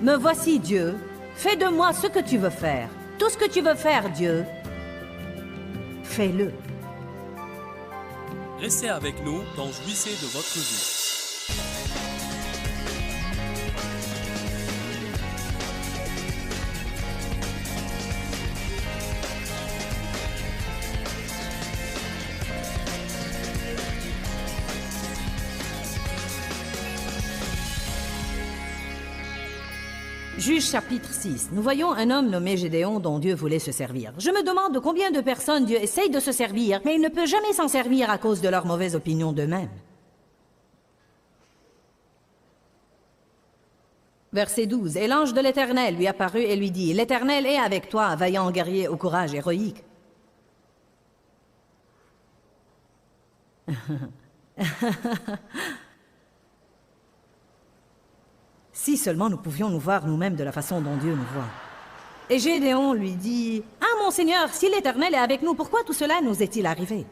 Me voici, Dieu. Fais de moi ce que tu veux faire. Tout ce que tu veux faire, Dieu, fais-le. Restez avec nous dans Jouissez de votre vie. Juge chapitre 6. Nous voyons un homme nommé Gédéon dont Dieu voulait se servir. Je me demande de combien de personnes Dieu essaye de se servir, mais il ne peut jamais s'en servir à cause de leur mauvaise opinion d'eux-mêmes. Verset 12. Et l'ange de l'Éternel lui apparut et lui dit, « L'Éternel est avec toi, vaillant guerrier au courage héroïque. » Si seulement nous pouvions nous voir nous-mêmes de la façon dont Dieu nous voit. Et Gédéon lui dit, « Ah, mon Seigneur, si l'Éternel est avec nous, pourquoi tout cela nous est-il arrivé?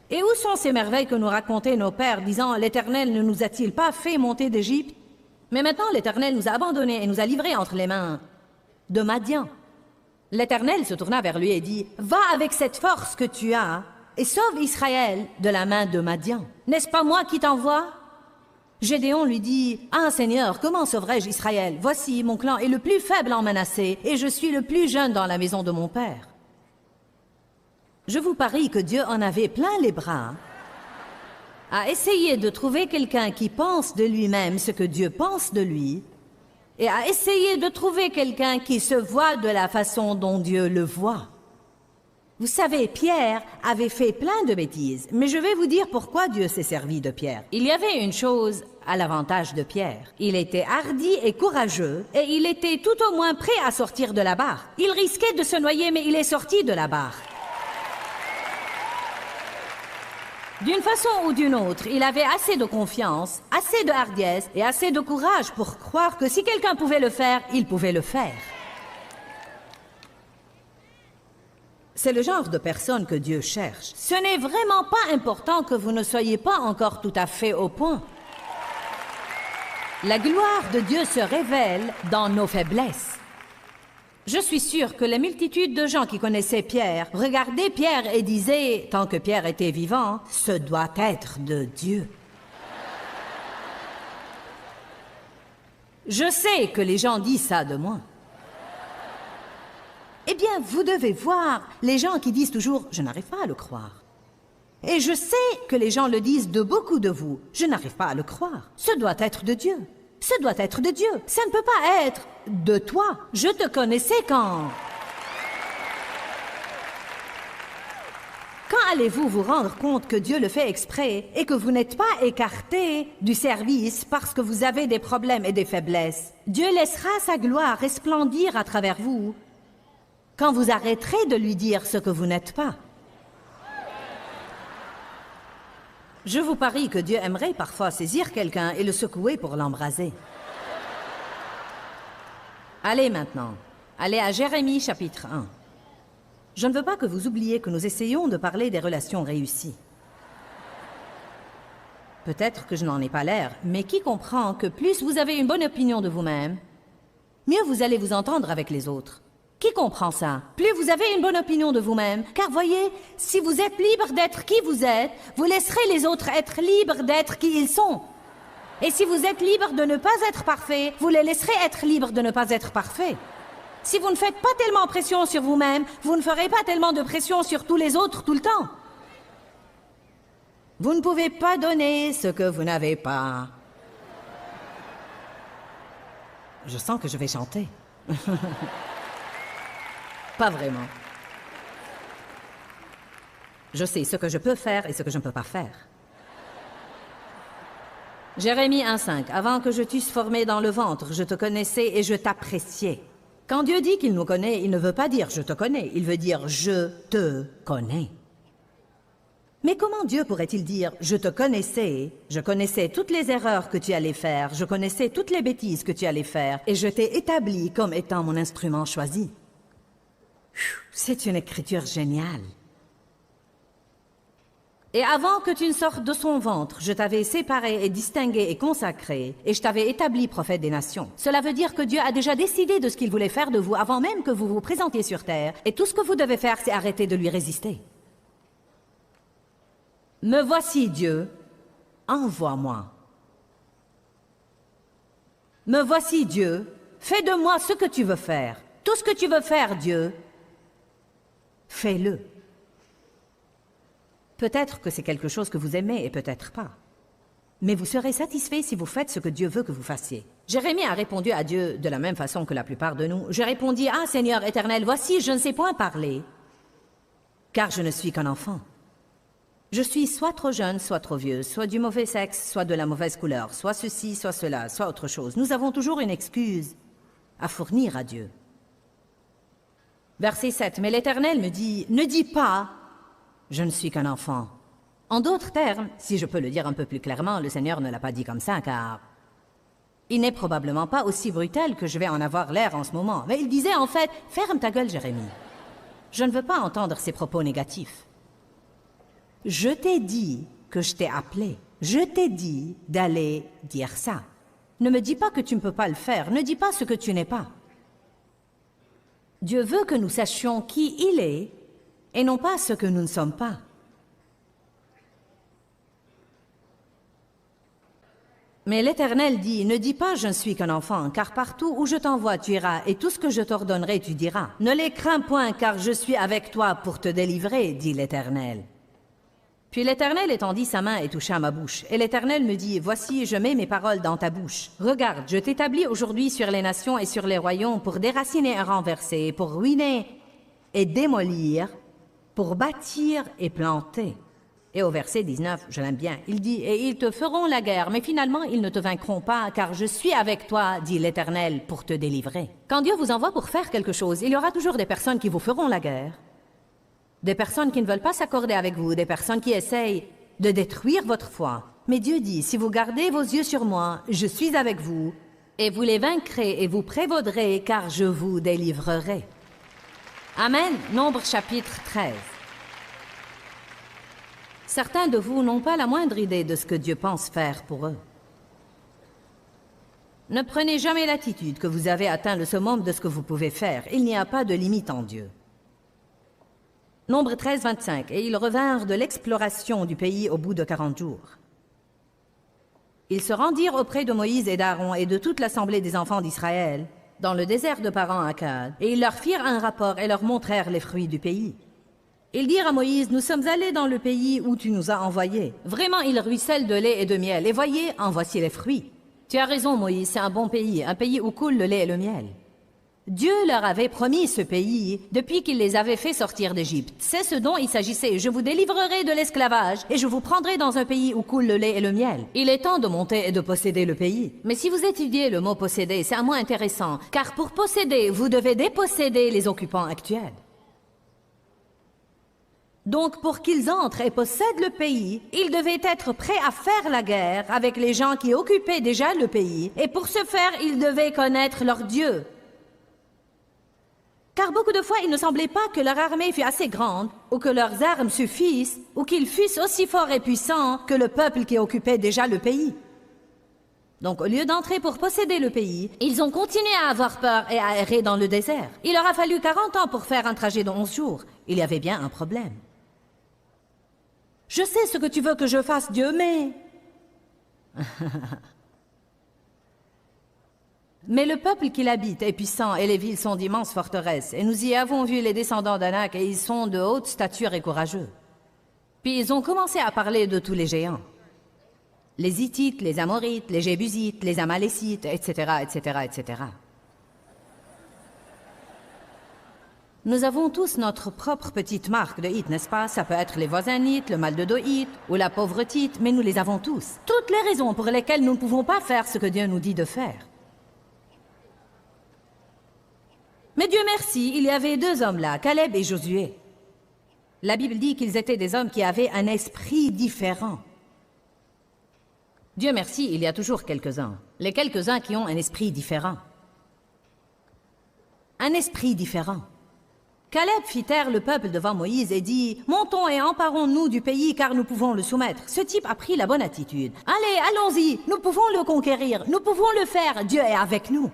Et où sont ces merveilles que nous racontaient nos pères, disant, l'Éternel ne nous a-t-il pas fait monter d'Égypte? Mais maintenant l'Éternel nous a abandonnés et nous a livrés entre les mains de Madian. » L'Éternel se tourna vers lui et dit, « Va avec cette force que tu as et sauve Israël de la main de Madian. N'est-ce pas moi qui t'envoie? » Gédéon lui dit, « Ah, Seigneur, comment sauverai-je Israël? Voici, mon clan est le plus faible en Manassé, et je suis le plus jeune dans la maison de mon père. » Je vous parie que Dieu en avait plein les bras à essayer de trouver quelqu'un qui pense de lui-même ce que Dieu pense de lui, et à essayer de trouver quelqu'un qui se voit de la façon dont Dieu le voit. Vous savez, Pierre avait fait plein de bêtises, mais je vais vous dire pourquoi Dieu s'est servi de Pierre. Il y avait une chose à l'avantage de Pierre. Il était hardi et courageux, et il était tout au moins prêt à sortir de la barque. Il risquait de se noyer, mais il est sorti de la barque. D'une façon ou d'une autre, il avait assez de confiance, assez de hardiesse et assez de courage pour croire que si quelqu'un pouvait le faire, il pouvait le faire. C'est le genre de personne que Dieu cherche. Ce n'est vraiment pas important que vous ne soyez pas encore tout à fait au point. La gloire de Dieu se révèle dans nos faiblesses. Je suis sûre que la multitude de gens qui connaissaient Pierre regardaient Pierre et disaient, tant que Pierre était vivant, « Ce doit être de Dieu. » Je sais que les gens disent ça de moi. Eh bien, vous devez voir les gens qui disent toujours « je n'arrive pas à le croire ». Et je sais que les gens le disent de beaucoup de vous « je n'arrive pas à le croire ». Ce doit être de Dieu. Ce doit être de Dieu. Ça ne peut pas être de toi. Je te connaissais quand... Quand allez-vous vous rendre compte que Dieu le fait exprès et que vous n'êtes pas écarté du service parce que vous avez des problèmes et des faiblesses? Dieu laissera sa gloire resplendir à travers vous quand vous arrêterez de lui dire ce que vous n'êtes pas. Je vous parie que Dieu aimerait parfois saisir quelqu'un et le secouer pour l'embraser. Allez maintenant, allez à Jérémie chapitre 1. Je ne veux pas que vous oubliez que nous essayons de parler des relations réussies. Peut-être que je n'en ai pas l'air, mais qui comprend que plus vous avez une bonne opinion de vous-même, mieux vous allez vous entendre avec les autres. Qui comprend ça? Plus vous avez une bonne opinion de vous-même, car voyez, si vous êtes libre d'être qui vous êtes, vous laisserez les autres être libres d'être qui ils sont. Et si vous êtes libre de ne pas être parfait, vous les laisserez être libres de ne pas être parfaits. Si vous ne faites pas tellement pression sur vous-même, vous ne ferez pas tellement de pression sur tous les autres tout le temps. Vous ne pouvez pas donner ce que vous n'avez pas. Je sens que je vais chanter. Pas vraiment. Je sais ce que je peux faire et ce que je ne peux pas faire. Jérémie 1,5. Avant que je t'eusse formé dans le ventre, je te connaissais et je t'appréciais. Quand Dieu dit qu'il nous connaît, il ne veut pas dire « je te connais », il veut dire « je te connais ». Mais comment Dieu pourrait-il dire « je te connaissais, je connaissais toutes les erreurs que tu allais faire, je connaissais toutes les bêtises que tu allais faire, et je t'ai établi comme étant mon instrument choisi ». C'est une écriture géniale. Et avant que tu ne sortes de son ventre, je t'avais séparé et distingué et consacré, et je t'avais établi prophète des nations. Cela veut dire que Dieu a déjà décidé de ce qu'il voulait faire de vous avant même que vous vous présentiez sur terre, et tout ce que vous devez faire, c'est arrêter de lui résister. Me voici, Dieu, envoie-moi. Me voici, Dieu, fais de moi ce que tu veux faire. Tout ce que tu veux faire, Dieu, fais-le. Peut-être que c'est quelque chose que vous aimez et peut-être pas. Mais vous serez satisfait si vous faites ce que Dieu veut que vous fassiez. Jérémie a répondu à Dieu de la même façon que la plupart de nous. Je répondis, « Ah, Seigneur éternel, voici, je ne sais point parler, car je ne suis qu'un enfant. Je suis soit trop jeune, soit trop vieux, soit du mauvais sexe, soit de la mauvaise couleur, soit ceci, soit cela, soit autre chose. Nous avons toujours une excuse à fournir à Dieu. » Verset 7, « Mais l'Éternel me dit, ne dis pas, je ne suis qu'un enfant. » En d'autres termes, si je peux le dire un peu plus clairement, le Seigneur ne l'a pas dit comme ça, car il n'est probablement pas aussi brutal que je vais en avoir l'air en ce moment. Mais il disait en fait, « Ferme ta gueule, Jérémie. Je ne veux pas entendre ces propos négatifs. Je t'ai dit que je t'ai appelé. Je t'ai dit d'aller dire ça. Ne me dis pas que tu ne peux pas le faire. Ne dis pas ce que tu n'es pas. » Dieu veut que nous sachions qui il est et non pas ce que nous ne sommes pas. Mais l'Éternel dit, « Ne dis pas, je ne suis qu'un enfant, car partout où je t'envoie, tu iras, et tout ce que je t'ordonnerai, tu diras. Ne les crains point, car je suis avec toi pour te délivrer, dit l'Éternel. » Puis l'Éternel étendit sa main et toucha ma bouche. Et l'Éternel me dit, « Voici, je mets mes paroles dans ta bouche. Regarde, je t'établis aujourd'hui sur les nations et sur les royaumes pour déraciner et renverser, pour ruiner et démolir, pour bâtir et planter. » Et au verset 19, je l'aime bien, il dit, « Et ils te feront la guerre, mais finalement ils ne te vaincront pas, car je suis avec toi, dit l'Éternel, pour te délivrer. » Quand Dieu vous envoie pour faire quelque chose, il y aura toujours des personnes qui vous feront la guerre, des personnes qui ne veulent pas s'accorder avec vous, des personnes qui essayent de détruire votre foi. Mais Dieu dit, « Si vous gardez vos yeux sur moi, je suis avec vous, et vous les vaincrez et vous prévaudrez, car je vous délivrerai. » Amen. Nombre chapitre 13. Certains de vous n'ont pas la moindre idée de ce que Dieu pense faire pour eux. Ne prenez jamais l'attitude que vous avez atteint le summum de ce que vous pouvez faire. Il n'y a pas de limite en Dieu. Nombre 13, 25. Et ils revinrent de l'exploration du pays au bout de 40 jours. Ils se rendirent auprès de Moïse et d'Aaron et de toute l'assemblée des enfants d'Israël, dans le désert de Paran-Akkad, et ils leur firent un rapport et leur montrèrent les fruits du pays. Ils dirent à Moïse, « Nous sommes allés dans le pays où tu nous as envoyés. Vraiment, il ruisselle de lait et de miel. Et voyez, en voici les fruits. » Tu as raison, Moïse, c'est un bon pays, un pays où coule le lait et le miel. Dieu leur avait promis ce pays depuis qu'il les avait fait sortir d'Égypte. C'est ce dont il s'agissait. « Je vous délivrerai de l'esclavage et je vous prendrai dans un pays où coule le lait et le miel. » Il est temps de monter et de posséder le pays. Mais si vous étudiez le mot « posséder », c'est un mot intéressant, car pour posséder, vous devez déposséder les occupants actuels. Donc, pour qu'ils entrent et possèdent le pays, ils devaient être prêts à faire la guerre avec les gens qui occupaient déjà le pays, et pour ce faire, ils devaient connaître leur Dieu. Car beaucoup de fois, il ne semblait pas que leur armée fût assez grande, ou que leurs armes suffisent, ou qu'ils fussent aussi forts et puissants que le peuple qui occupait déjà le pays. Donc, au lieu d'entrer pour posséder le pays, ils ont continué à avoir peur et à errer dans le désert. Il leur a fallu 40 ans pour faire un trajet de 11 jours. Il y avait bien un problème. Je sais ce que tu veux que je fasse, Dieu, mais... Mais le peuple qui l'habite est puissant et les villes sont d'immenses forteresses. Et nous y avons vu les descendants d'Anak et ils sont de haute stature et courageux. Puis ils ont commencé à parler de tous les géants. Les Hittites, les Amorites, les Jébusites, les Amalécites, etc., etc., etc. Nous avons tous notre propre petite marque de Hitt, n'est-ce pas? Ça peut être les voisins Hitt, le mal de dos Hitt, ou la pauvre Hitt, mais nous les avons tous. Toutes les raisons pour lesquelles nous ne pouvons pas faire ce que Dieu nous dit de faire. Mais Dieu merci, il y avait deux hommes là, Caleb et Josué. La Bible dit qu'ils étaient des hommes qui avaient un esprit différent. Dieu merci, il y a toujours quelques-uns. Les quelques-uns qui ont un esprit différent. Un esprit différent. Caleb fit taire le peuple devant Moïse et dit « Montons et emparons-nous du pays car nous pouvons le soumettre. » Ce type a pris la bonne attitude. « Allez, allons-y, nous pouvons le conquérir, nous pouvons le faire, Dieu est avec nous. »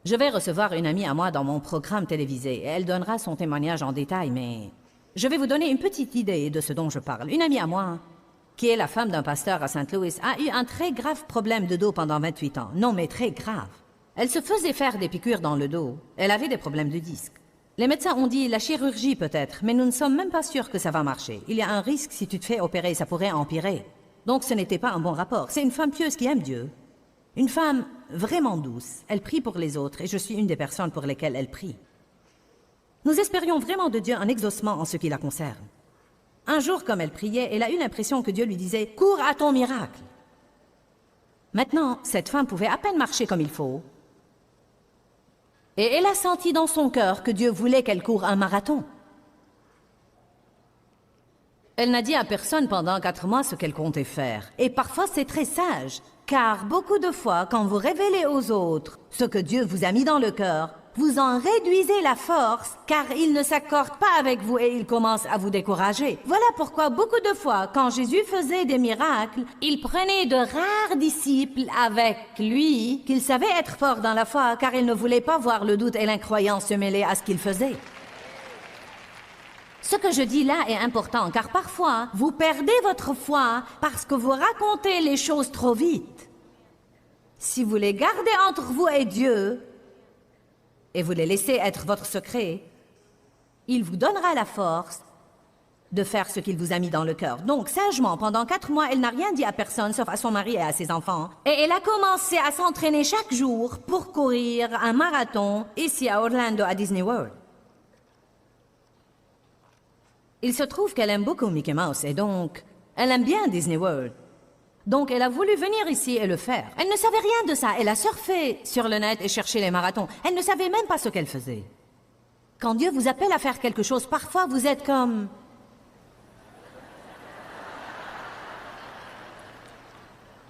Je vais recevoir une amie à moi dans mon programme télévisé et elle donnera son témoignage en détail, mais je vais vous donner une petite idée de ce dont je parle. Une amie à moi, qui est la femme d'un pasteur à Saint Louis, a eu un très grave problème de dos pendant 28 ans. Non, mais très grave. Elle se faisait faire des piqûres dans le dos. Elle avait des problèmes de disques. Les médecins ont dit la chirurgie peut-être, mais nous ne sommes même pas sûrs que ça va marcher. Il y a un risque si tu te fais opérer, ça pourrait empirer. Donc ce n'était pas un bon rapport. C'est une femme pieuse qui aime Dieu. Une femme vraiment douce. Elle prie pour les autres et je suis une des personnes pour lesquelles elle prie. Nous espérions vraiment de Dieu un exaucement en ce qui la concerne. Un jour, comme elle priait, elle a eu l'impression que Dieu lui disait « Cours à ton miracle !» Maintenant, cette femme pouvait à peine marcher comme il faut. Et elle a senti dans son cœur que Dieu voulait qu'elle court un marathon. Elle n'a dit à personne pendant 4 mois ce qu'elle comptait faire. Et parfois, c'est très sage. Car beaucoup de fois, quand vous révélez aux autres ce que Dieu vous a mis dans le cœur, vous en réduisez la force, car il ne s'accorde pas avec vous et il commence à vous décourager. Voilà pourquoi beaucoup de fois, quand Jésus faisait des miracles, il prenait de rares disciples avec lui, qu'il savait être forts dans la foi, car il ne voulait pas voir le doute et l'incroyance se mêler à ce qu'il faisait. Ce que je dis là est important, car parfois, vous perdez votre foi parce que vous racontez les choses trop vite. Si vous les gardez entre vous et Dieu, et vous les laissez être votre secret, il vous donnera la force de faire ce qu'il vous a mis dans le cœur. Donc, sagement, pendant 4 mois, elle n'a rien dit à personne, sauf à son mari et à ses enfants. Et elle a commencé à s'entraîner chaque jour pour courir un marathon ici à Orlando, à Disney World. Il se trouve qu'elle aime beaucoup Mickey Mouse et donc, elle aime bien Disney World. Donc, elle a voulu venir ici et le faire. Elle ne savait rien de ça. Elle a surfé sur le net et cherché les marathons. Elle ne savait même pas ce qu'elle faisait. Quand Dieu vous appelle à faire quelque chose, parfois vous êtes comme...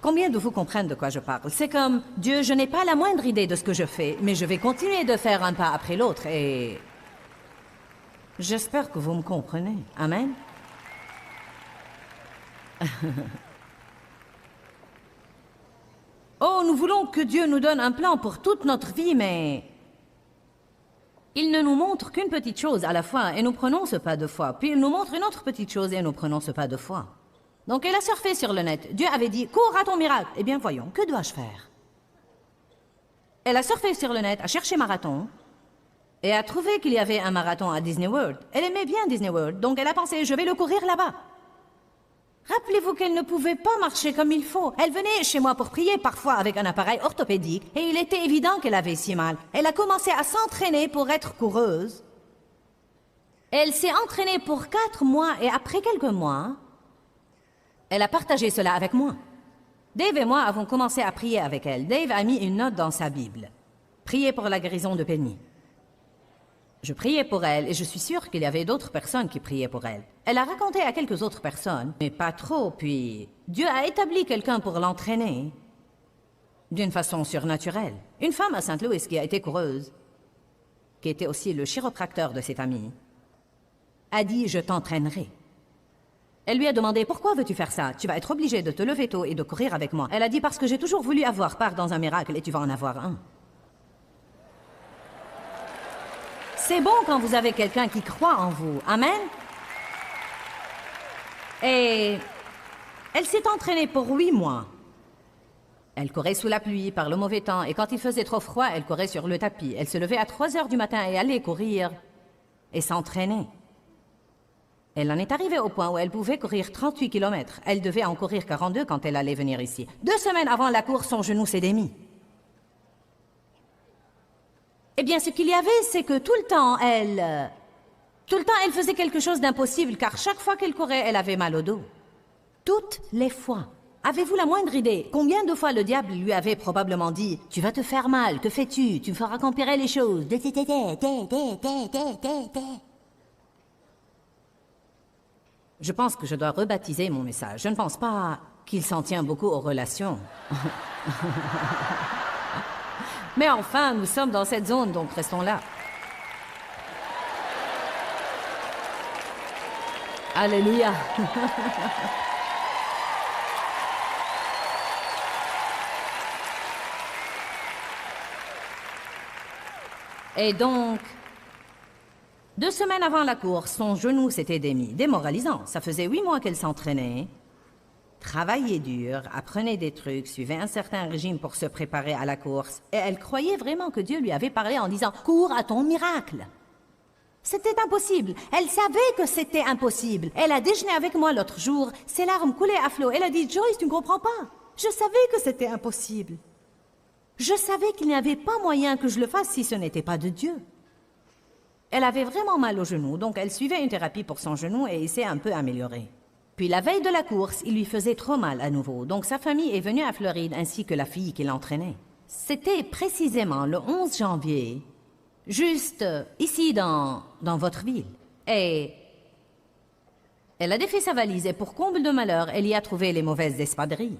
Combien de vous comprennent de quoi je parle? C'est comme, Dieu, je n'ai pas la moindre idée de ce que je fais, mais je vais continuer de faire un pas après l'autre et... J'espère que vous me comprenez. Amen. Oh, nous voulons que Dieu nous donne un plan pour toute notre vie, mais... Il ne nous montre qu'une petite chose à la fois et nous prenons ce pas de foi. Puis il nous montre une autre petite chose et nous prenons ce pas de foi. Donc elle a surfé sur le net. Dieu avait dit, cours à ton miracle. Eh bien voyons, que dois-je faire? Elle a surfé sur le net, a cherché marathon et a trouvé qu'il y avait un marathon à Disney World. Elle aimait bien Disney World, donc elle a pensé, je vais le courir là-bas. Rappelez-vous qu'elle ne pouvait pas marcher comme il faut. Elle venait chez moi pour prier, parfois avec un appareil orthopédique, et il était évident qu'elle avait si mal. Elle a commencé à s'entraîner pour être coureuse. Elle s'est entraînée pour 4 mois, et après quelques mois, elle a partagé cela avec moi. Dave et moi avons commencé à prier avec elle. Dave a mis une note dans sa Bible. Prier pour la guérison de Penny. Je priais pour elle et je suis sûre qu'il y avait d'autres personnes qui priaient pour elle. Elle a raconté à quelques autres personnes, mais pas trop, puis Dieu a établi quelqu'un pour l'entraîner d'une façon surnaturelle. Une femme à Saint Louis qui a été coureuse, qui était aussi le chiropracteur de cette amie, a dit « Je t'entraînerai ». Elle lui a demandé « Pourquoi veux-tu faire ça? Tu vas être obligé de te lever tôt et de courir avec moi. » Elle a dit « Parce que j'ai toujours voulu avoir part dans un miracle et tu vas en avoir un. » C'est bon quand vous avez quelqu'un qui croit en vous. Amen. Et elle s'est entraînée pour 8 mois. Elle courait sous la pluie, par le mauvais temps, et quand il faisait trop froid, elle courait sur le tapis. Elle se levait à 3 heures du matin et allait courir et s'entraîner. Elle en est arrivée au point où elle pouvait courir 38 km. Elle devait en courir 42 quand elle allait venir ici. 2 semaines avant la course, son genou s'est démis. Eh bien, ce qu'il y avait, c'est que tout le temps, elle faisait quelque chose d'impossible, car chaque fois qu'elle courait, elle avait mal au dos. Toutes les fois. Avez-vous la moindre idée combien de fois le diable lui avait probablement dit « Tu vas te faire mal, que fais-tu? Tu me feras empirer les choses. » Je pense que je dois rebaptiser mon message. Je ne pense pas qu'il s'en tient beaucoup aux relations. Mais enfin, nous sommes dans cette zone, donc restons là. Alléluia. Et donc, 2 semaines avant la course, son genou s'était démis. Démoralisant. Ça faisait 8 mois qu'elle s'entraînait, travaillait dur, apprenait des trucs, suivait un certain régime pour se préparer à la course. Et elle croyait vraiment que Dieu lui avait parlé en disant « Cours à ton miracle ». C'était impossible. Elle savait que c'était impossible. Elle a déjeuné avec moi l'autre jour. Ses larmes coulaient à flot. Elle a dit « Joyce, tu ne comprends pas. Je savais que c'était impossible. Je savais qu'il n'y avait pas moyen que je le fasse si ce n'était pas de Dieu. » Elle avait vraiment mal au genou, donc elle suivait une thérapie pour son genou et s'est un peu améliorée. Puis la veille de la course, il lui faisait trop mal à nouveau, donc sa famille est venue à Floride ainsi que la fille qui l'entraînait. C'était précisément le 11 janvier, juste ici dans votre ville. Et elle a défait sa valise et pour comble de malheur, elle y a trouvé les mauvaises espadrilles.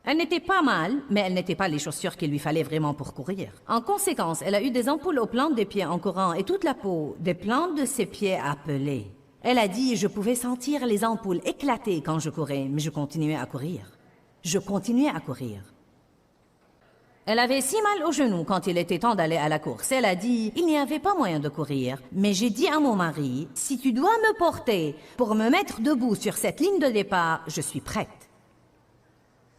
Elle n'était pas mal, mais elle n'était pas les chaussures qu'il lui fallait vraiment pour courir. En conséquence, elle a eu des ampoules aux plantes des pieds en courant et toute la peau des plantes de ses pieds a pelé. Elle a dit « Je pouvais sentir les ampoules éclater quand je courais, mais je continuais à courir. Je continuais à courir. » Elle avait si mal au genou quand il était temps d'aller à la course. Elle a dit « Il n'y avait pas moyen de courir, mais j'ai dit à mon mari « Si tu dois me porter pour me mettre debout sur cette ligne de départ, je suis prête. »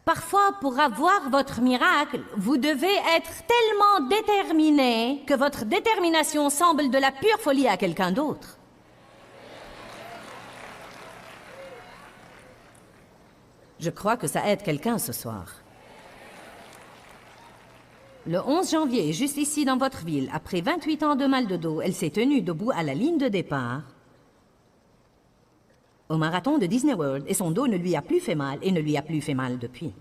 Parfois, pour avoir votre miracle, vous devez être tellement déterminé que votre détermination semble de la pure folie à quelqu'un d'autre. Je crois que ça aide quelqu'un ce soir. Le 11 janvier, juste ici dans votre ville, après 28 ans de mal de dos, elle s'est tenue debout à la ligne de départ au marathon de Disney World et son dos ne lui a plus fait mal et ne lui a plus fait mal depuis.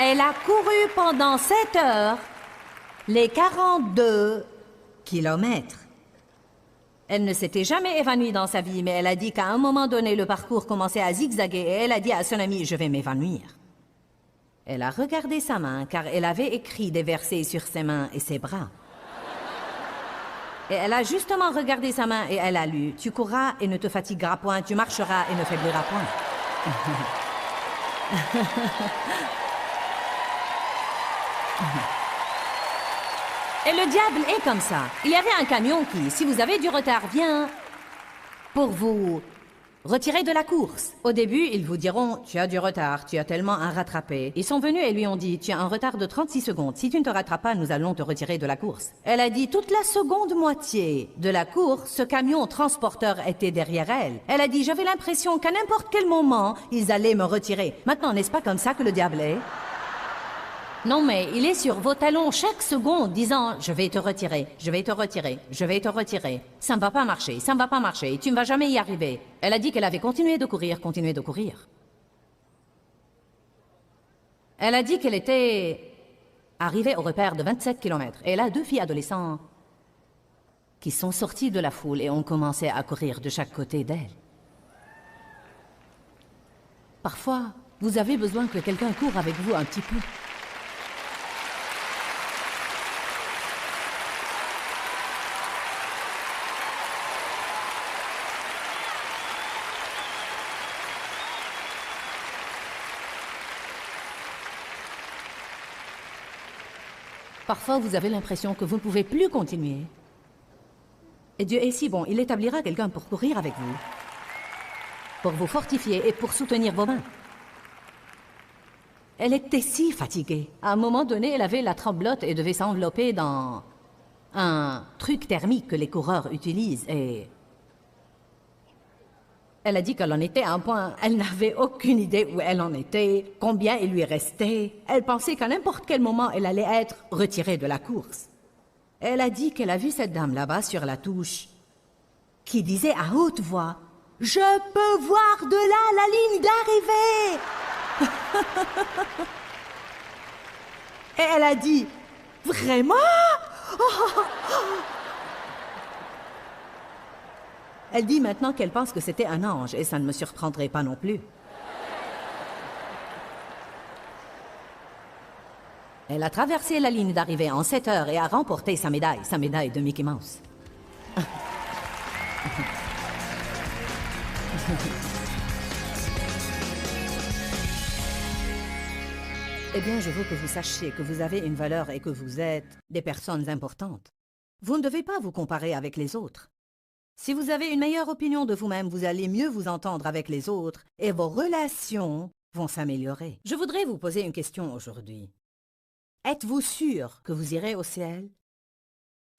Elle a couru pendant 7 heures les 42 kilomètres. Elle ne s'était jamais évanouie dans sa vie, mais elle a dit qu'à un moment donné, le parcours commençait à zigzaguer et elle a dit à son ami « Je vais m'évanouir ». Elle a regardé sa main car elle avait écrit des versets sur ses mains et ses bras. Et elle a justement regardé sa main et elle a lu « Tu courras et ne te fatigueras point, tu marcheras et ne faibliras point. » Et le diable est comme ça. Il y avait un camion qui, si vous avez du retard, vient pour vous retirer de la course. Au début, ils vous diront « Tu as du retard, tu as tellement à rattraper. » Ils sont venus et lui ont dit « Tu as un retard de 36 secondes. Si tu ne te rattrapes pas, nous allons te retirer de la course. » Elle a dit toute la seconde moitié de la course, ce camion transporteur était derrière elle. Elle a dit « J'avais l'impression qu'à n'importe quel moment, ils allaient me retirer. » Maintenant, n'est-ce pas comme ça que le diable est? Non, mais il est sur vos talons chaque seconde disant « Je vais te retirer, je vais te retirer, je vais te retirer. Ça ne va pas marcher, ça ne va pas marcher, tu ne vas jamais y arriver. » Elle a dit qu'elle avait continué de courir, continué de courir. Elle a dit qu'elle était arrivée au repère de 27 kilomètres. Et elle a 2 filles adolescentes qui sont sorties de la foule et ont commencé à courir de chaque côté d'elle. Parfois, vous avez besoin que quelqu'un court avec vous un petit peu. Parfois, vous avez l'impression que vous ne pouvez plus continuer. Et Dieu est si bon, il établira quelqu'un pour courir avec vous, pour vous fortifier et pour soutenir vos mains. Elle était si fatiguée. À un moment donné, elle avait la tremblote et devait s'envelopper dans un truc thermique que les coureurs utilisent et... Elle a dit qu'elle en était à un point, elle n'avait aucune idée où elle en était, combien il lui restait. Elle pensait qu'à n'importe quel moment, elle allait être retirée de la course. Elle a dit qu'elle a vu cette dame là-bas sur la touche qui disait à haute voix « Je peux voir de là la ligne d'arrivée !» Et elle a dit « Vraiment ?» Elle dit maintenant qu'elle pense que c'était un ange, et ça ne me surprendrait pas non plus. Elle a traversé la ligne d'arrivée en 7 heures et a remporté sa médaille de Mickey Mouse. Eh bien, je veux que vous sachiez que vous avez une valeur et que vous êtes des personnes importantes. Vous ne devez pas vous comparer avec les autres. Si vous avez une meilleure opinion de vous-même, vous allez mieux vous entendre avec les autres et vos relations vont s'améliorer. Je voudrais vous poser une question aujourd'hui. Êtes-vous sûr que vous irez au ciel?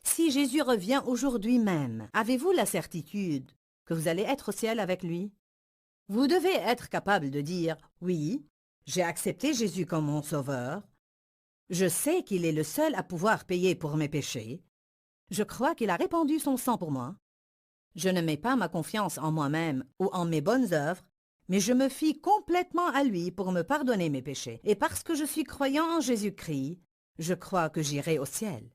Si Jésus revient aujourd'hui même, avez-vous la certitude que vous allez être au ciel avec lui? Vous devez être capable de dire « Oui, j'ai accepté Jésus comme mon sauveur. Je sais qu'il est le seul à pouvoir payer pour mes péchés. Je crois qu'il a répandu son sang pour moi. Je ne mets pas ma confiance en moi-même ou en mes bonnes œuvres, mais je me fie complètement à lui pour me pardonner mes péchés. Et parce que je suis croyant en Jésus-Christ, je crois que j'irai au ciel. »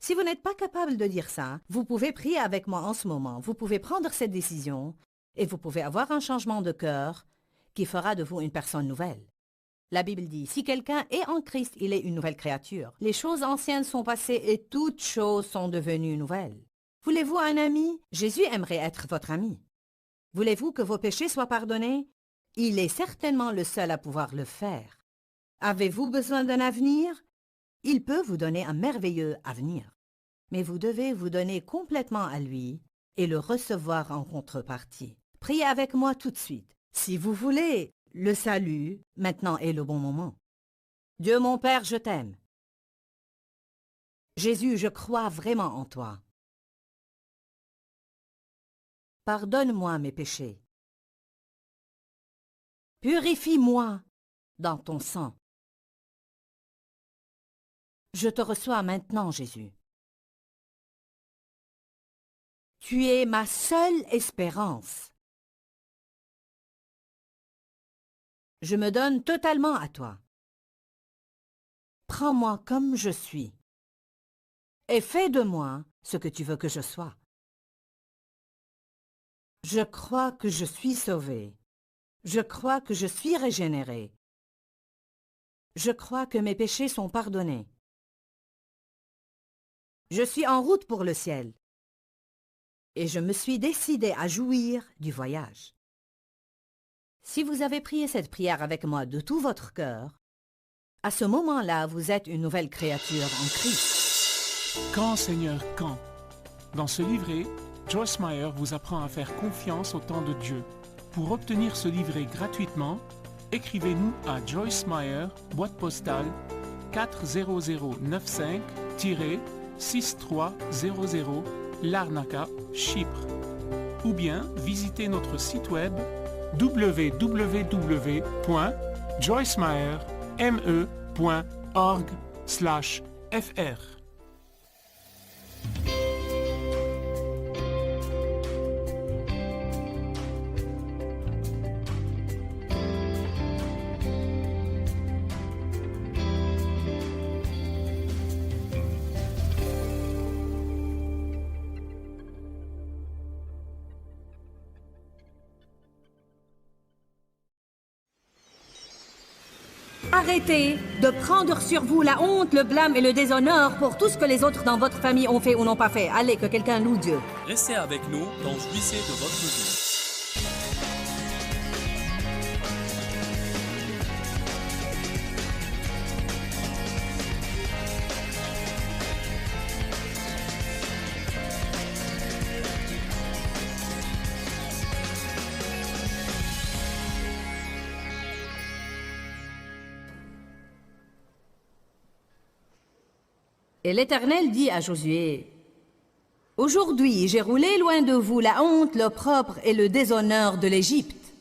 Si vous n'êtes pas capable de dire ça, vous pouvez prier avec moi en ce moment. Vous pouvez prendre cette décision et vous pouvez avoir un changement de cœur qui fera de vous une personne nouvelle. La Bible dit, si quelqu'un est en Christ, il est une nouvelle créature. Les choses anciennes sont passées et toutes choses sont devenues nouvelles. Voulez-vous un ami? Jésus aimerait être votre ami. Voulez-vous que vos péchés soient pardonnés? Il est certainement le seul à pouvoir le faire. Avez-vous besoin d'un avenir? Il peut vous donner un merveilleux avenir. Mais vous devez vous donner complètement à lui et le recevoir en contrepartie. Priez avec moi tout de suite. Si vous voulez le salut, maintenant est le bon moment. Dieu mon Père, je t'aime. Jésus, je crois vraiment en toi. Pardonne-moi mes péchés. Purifie-moi dans ton sang. Je te reçois maintenant, Jésus. Tu es ma seule espérance. Je me donne totalement à toi. Prends-moi comme je suis et fais de moi ce que tu veux que je sois. Je crois que je suis sauvé. Je crois que je suis régénéré. Je crois que mes péchés sont pardonnés. Je suis en route pour le ciel et je me suis décidé à jouir du voyage. Si vous avez prié cette prière avec moi de tout votre cœur, à ce moment-là, vous êtes une nouvelle créature en Christ. Quand, Seigneur, quand? Dans ce livret, Joyce Meyer vous apprend à faire confiance au temps de Dieu. Pour obtenir ce livret gratuitement, écrivez-nous à Joyce Meyer, boîte postale 40095-6300 Larnaca, Chypre. Ou bien visitez notre site web www.joycemeyerme.org/fr. Arrêtez de prendre sur vous la honte, le blâme et le déshonneur pour tout ce que les autres dans votre famille ont fait ou n'ont pas fait. Allez, que quelqu'un loue Dieu. Restez avec nous dans Jouissez de votre vie. Et l'Éternel dit à Josué, « Aujourd'hui, j'ai roulé loin de vous la honte, l'opprobre et le déshonneur de l'Égypte. »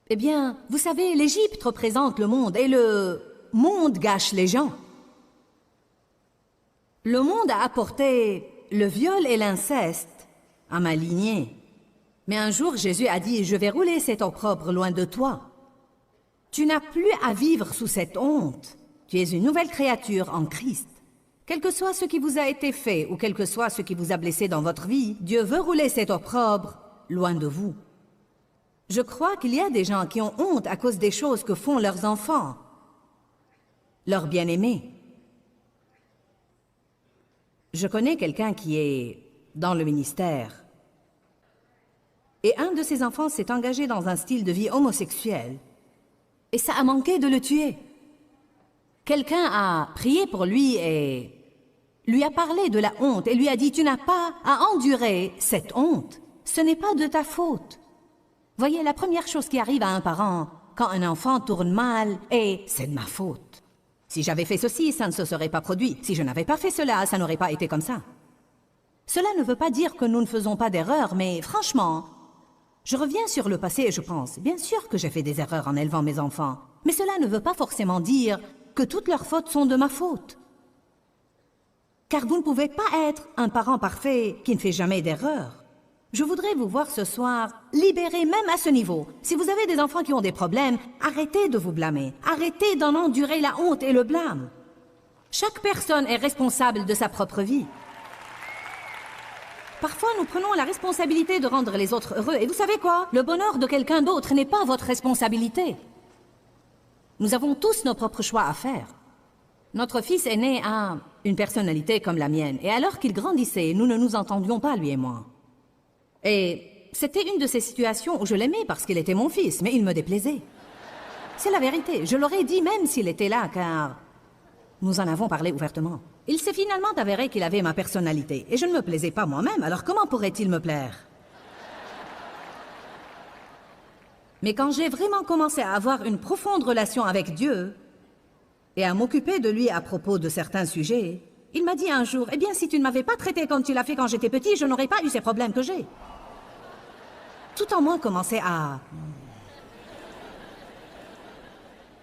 Eh bien, vous savez, l'Égypte représente le monde et le monde gâche les gens. Le monde a apporté le viol et l'inceste à ma lignée. Mais un jour, Jésus a dit, « Je vais rouler cet opprobre loin de toi. Tu n'as plus à vivre sous cette honte. Tu es une nouvelle créature en Christ. Quel que soit ce qui vous a été fait ou quel que soit ce qui vous a blessé dans votre vie, Dieu veut rouler cet opprobre loin de vous. » Je crois qu'il y a des gens qui ont honte à cause des choses que font leurs enfants. leur bien-aimé. Je connais quelqu'un qui est dans le ministère. Et un de ses enfants s'est engagé dans un style de vie homosexuel. Et ça a manqué de le tuer. Quelqu'un a prié pour lui et lui a parlé de la honte et lui a dit « Tu n'as pas à endurer cette honte. Ce n'est pas de ta faute. » Voyez, la première chose qui arrive à un parent quand un enfant tourne mal est « C'est de ma faute. Si j'avais fait ceci, ça ne se serait pas produit. Si je n'avais pas fait cela, ça n'aurait pas été comme ça. » Cela ne veut pas dire que nous ne faisons pas d'erreurs, mais franchement, je reviens sur le passé et je pense, bien sûr que j'ai fait des erreurs en élevant mes enfants, mais cela ne veut pas forcément dire que toutes leurs fautes sont de ma faute. Car vous ne pouvez pas être un parent parfait qui ne fait jamais d'erreur. Je voudrais vous voir ce soir libérés même à ce niveau. Si vous avez des enfants qui ont des problèmes, arrêtez de vous blâmer. Arrêtez d'en endurer la honte et le blâme. Chaque personne est responsable de sa propre vie. Parfois, nous prenons la responsabilité de rendre les autres heureux. Et vous savez quoi? Le bonheur de quelqu'un d'autre n'est pas votre responsabilité. Nous avons tous nos propres choix à faire. Notre fils aîné a une personnalité comme la mienne. Et alors qu'il grandissait, nous ne nous entendions pas, lui et moi. Et c'était une de ces situations où je l'aimais parce qu'il était mon fils, mais il me déplaisait. C'est la vérité. Je l'aurais dit même s'il était là, car nous en avons parlé ouvertement. Il s'est finalement avéré qu'il avait ma personnalité, et je ne me plaisais pas moi-même, alors comment pourrait-il me plaire? Mais quand j'ai vraiment commencé à avoir une profonde relation avec Dieu, et à m'occuper de lui à propos de certains sujets, il m'a dit un jour, « Eh bien, si tu ne m'avais pas traité comme tu l'as fait quand j'étais petit, je n'aurais pas eu ces problèmes que j'ai. » Tout en moi commençait à...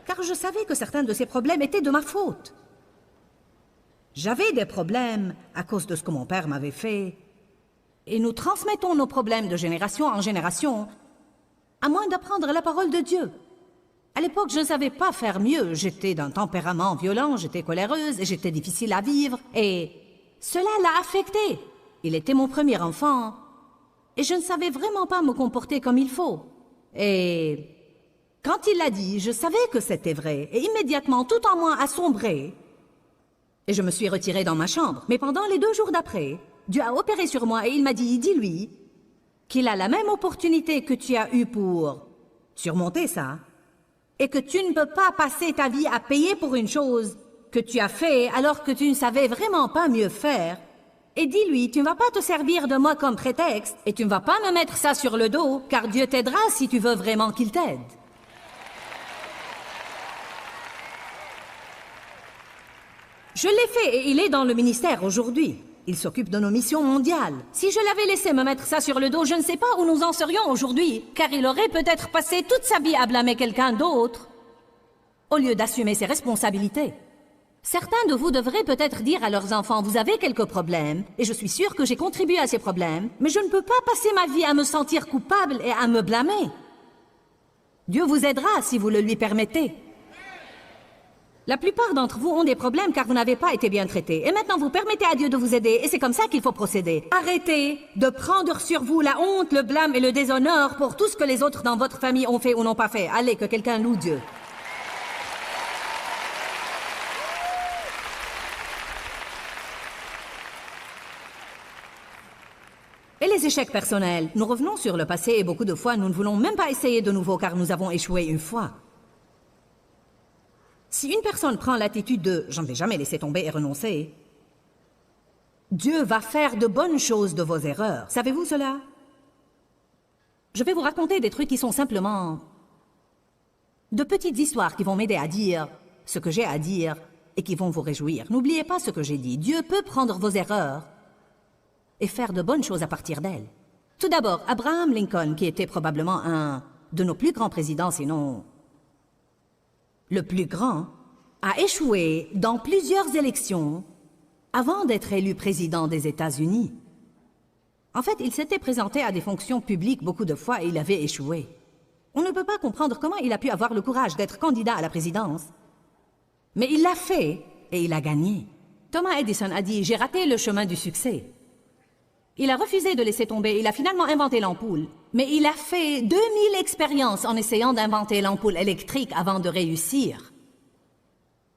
Car je savais que certains de ces problèmes étaient de ma faute. J'avais des problèmes à cause de ce que mon père m'avait fait. Et nous transmettons nos problèmes de génération en génération, à moins d'apprendre la parole de Dieu. À l'époque, je ne savais pas faire mieux. J'étais d'un tempérament violent, j'étais coléreuse et j'étais difficile à vivre. Et cela l'a affecté. Il était mon premier enfant. Et je ne savais vraiment pas me comporter comme il faut. Et quand il l'a dit, je savais que c'était vrai. Et immédiatement, tout en moi a sombré. Et je me suis retirée dans ma chambre. Mais pendant les 2 jours d'après, Dieu a opéré sur moi et il m'a dit, dis-lui qu'il a la même opportunité que tu as eue pour surmonter ça. Et que tu ne peux pas passer ta vie à payer pour une chose que tu as fait alors que tu ne savais vraiment pas mieux faire. Et dis-lui, tu ne vas pas te servir de moi comme prétexte et tu ne vas pas me mettre ça sur le dos, car Dieu t'aidera si tu veux vraiment qu'il t'aide. Je l'ai fait et il est dans le ministère aujourd'hui. Il s'occupe de nos missions mondiales. Si je l'avais laissé me mettre ça sur le dos, je ne sais pas où nous en serions aujourd'hui, car il aurait peut-être passé toute sa vie à blâmer quelqu'un d'autre, au lieu d'assumer ses responsabilités. Certains de vous devraient peut-être dire à leurs enfants, vous avez quelques problèmes, et je suis sûre que j'ai contribué à ces problèmes, mais je ne peux pas passer ma vie à me sentir coupable et à me blâmer. Dieu vous aidera si vous le lui permettez. La plupart d'entre vous ont des problèmes car vous n'avez pas été bien traités. Et maintenant, vous permettez à Dieu de vous aider. Et c'est comme ça qu'il faut procéder. Arrêtez de prendre sur vous la honte, le blâme et le déshonneur pour tout ce que les autres dans votre famille ont fait ou n'ont pas fait. Allez, que quelqu'un loue Dieu. Et les échecs personnels. Nous revenons sur le passé et beaucoup de fois, nous ne voulons même pas essayer de nouveau car nous avons échoué une fois. Si une personne prend l'attitude de « je ne vais jamais laisser tomber et renoncer », Dieu va faire de bonnes choses de vos erreurs. Savez-vous cela? Je vais vous raconter des trucs qui sont simplement de petites histoires qui vont m'aider à dire ce que j'ai à dire et qui vont vous réjouir. N'oubliez pas ce que j'ai dit. Dieu peut prendre vos erreurs et faire de bonnes choses à partir d'elles. Tout d'abord, Abraham Lincoln, qui était probablement un de nos plus grands présidents, sinon le plus grand, a échoué dans plusieurs élections avant d'être élu président des États-Unis. En fait, il s'était présenté à des fonctions publiques beaucoup de fois et il avait échoué. On ne peut pas comprendre comment il a pu avoir le courage d'être candidat à la présidence. Mais il l'a fait et il a gagné. Thomas Edison a dit « J'ai raté le chemin du succès ». Il a refusé de laisser tomber, il a finalement inventé l'ampoule. Mais il a fait 2000 expériences en essayant d'inventer l'ampoule électrique avant de réussir.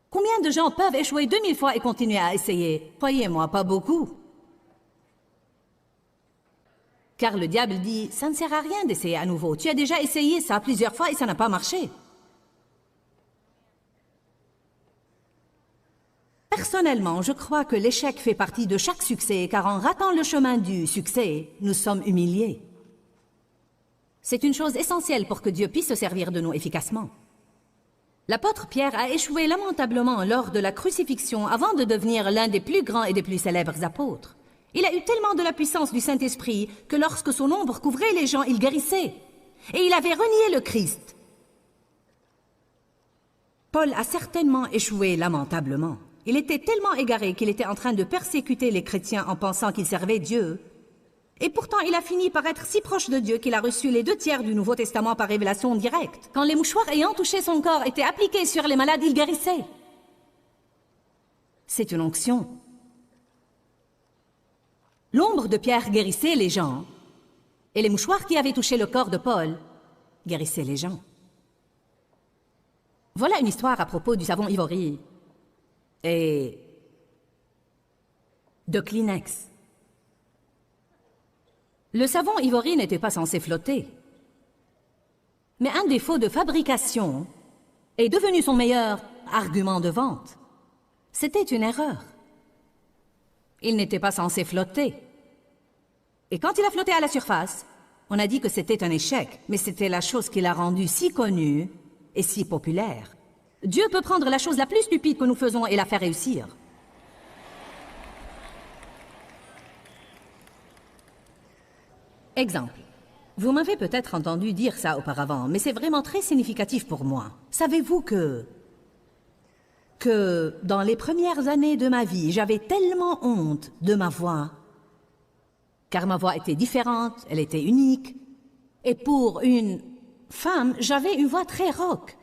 Combien de gens peuvent échouer 2000 fois et continuer à essayer? Croyez-moi, pas beaucoup. Car le diable dit, ça ne sert à rien d'essayer à nouveau. Tu as déjà essayé ça plusieurs fois et ça n'a pas marché. Personnellement, je crois que l'échec fait partie de chaque succès, car en ratant le chemin du succès, nous sommes humiliés. C'est une chose essentielle pour que Dieu puisse se servir de nous efficacement. L'apôtre Pierre a échoué lamentablement lors de la crucifixion avant de devenir l'un des plus grands et des plus célèbres apôtres. Il a eu tellement de la puissance du Saint-Esprit que lorsque son ombre couvrait les gens, il guérissait. Et il avait renié le Christ. Paul a certainement échoué lamentablement. Il était tellement égaré qu'il était en train de persécuter les chrétiens en pensant qu'il servait Dieu. Et pourtant, il a fini par être si proche de Dieu qu'il a reçu les 2/3 du Nouveau Testament par révélation directe. Quand les mouchoirs ayant touché son corps étaient appliqués sur les malades, il guérissait. C'est une onction. L'ombre de Pierre guérissait les gens, et les mouchoirs qui avaient touché le corps de Paul guérissaient les gens. Voilà une histoire à propos du savon Ivory et de Kleenex. Le savon Ivory n'était pas censé flotter, mais un défaut de fabrication est devenu son meilleur argument de vente. C'était une erreur. Il n'était pas censé flotter. Et quand il a flotté à la surface, on a dit que c'était un échec, mais c'était la chose qui l'a rendu si connu et si populaire. Dieu peut prendre la chose la plus stupide que nous faisons et la faire réussir. Exemple. Vous m'avez peut-être entendu dire ça auparavant, mais c'est vraiment très significatif pour moi. Savez-vous que dans les premières années de ma vie, j'avais tellement honte de ma voix, car ma voix était différente, elle était unique, et pour une femme, j'avais une voix très rock.